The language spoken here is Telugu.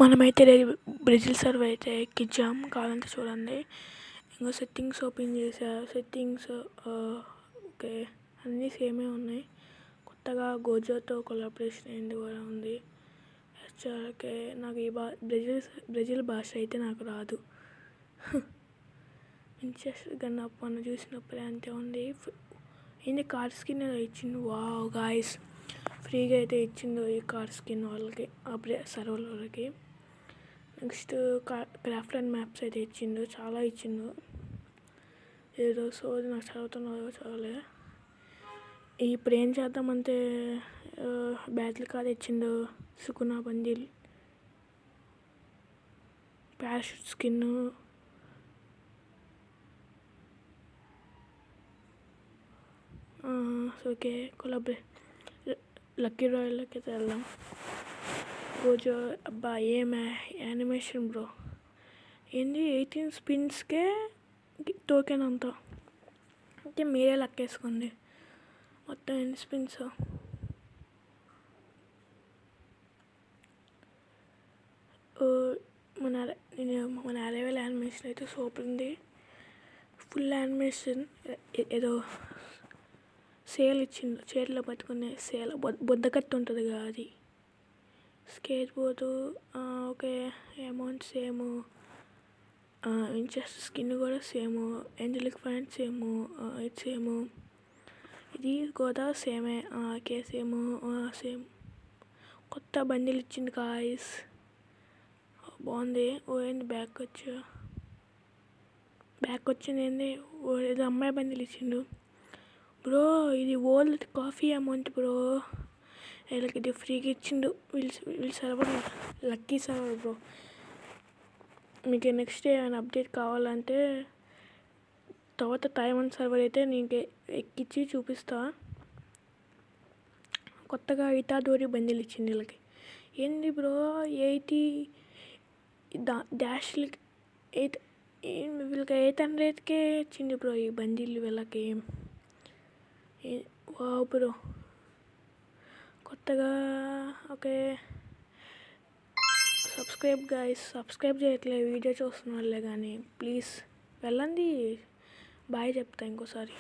మనమైతే బ్రెజిల్ సర్వర్ అయితే ఎక్కించాం. కావాలంటే చూడండి. ఇంకా సెట్టింగ్స్ ఓపెన్ చేసా. సెట్టింగ్స్ ఓకే అన్నీ సేమే ఉన్నాయి. కొత్తగా గోజోతో కొలాబరేషన్ అయింది కూడా ఉంది. ఓకే నాకు ఈ బ్రెజిల్ భాష అయితే నాకు రాదు. ఇంట్రెస్ట్ గన్నప్పని చూసినప్పుడే అంతే ఉంది. ఏంది కార్ స్కిన్ ఇచ్చిండు. వావ్ గాయస్, ఫ్రీగా అయితే ఇచ్చిండు ఈ కార్ స్కిన్ వాళ్ళకి, సర్వర్ వాళ్ళకి. నెక్స్ట్ క్రాఫ్ట్ అండ్ మ్యాప్స్ అయితే ఇచ్చిండు, చాలా ఇచ్చిండు. ఏదో సోది నాకు చదువుతున్నారో చదవలే. ఇప్పుడు ఏం చేద్దామంటే బ్యాటిల్ కార్డ్ ఇచ్చిండు, Sukuna bundle, parachute skin, okay lucky రాయల్లోకి అయితే వెళ్దాం. రోజు అబ్బా ఏం యానిమేషన్ బ్రో, ఏంది 18 స్పిన్స్కే టోకెన్ అంతా అంటే మీరే లెక్కేసుకోండి మొత్తం ఎన్ని స్పిన్స్. మన అరైవల్ యానిమేషన్ అయితే సూపర్ ఉంది. Full animation. ఏదో సేల్ ఇచ్చిండు, చేతిలో పట్టుకునే సేల్, బొద్దకట్టు ఉంటుంది కదా అది. Skateboard okay, amount same, inches skin కూడా సేమ్, ఏంజలిక్ ప్యాంట్ సేమ్, ఇది సేమ్, ఇది కూడా సేమే, ఓకే సేమ్. కొత్త బండిలు ఇచ్చింది గాయ్స్, బాగుంది. ఏంది బ్యాక్ వచ్చింది, ఏంది ఏదో అమ్మాయి బండిలు ఇచ్చిండు బ్రో. ఇది ఓల్డ్ కాఫీ అమౌంట్ బ్రో, వీళ్ళకి ఇది ఫ్రీగా ఇచ్చిండు. వీళ్ళు సర్వర్ లక్కీ సర్వర్ బ్రో. మీకు నెక్స్ట్ ఏమైనా అప్డేట్ కావాలంటే తర్వాత తైవాన్ సర్వర్ అయితే నీకు ఎక్కించి చూపిస్తా. కొత్తగా ఇటాడోరి బండిలు ఇచ్చింది వీళ్ళకి. ఏంది బ్రో 80 డాష్లకి వీళ్ళకి 800కే ఇచ్చింది బ్రో ఈ బండిలు వీళ్ళకి. వావ్ బ్రో, కొత్తగా ఓకే. సబ్స్క్రైబ్ చేయట్లేదు వీడియో చూస్తున్న వాళ్ళే కానీ ప్లీజ్ వెళ్ళండి. బాయ్ చెప్తా ఇంకోసారి.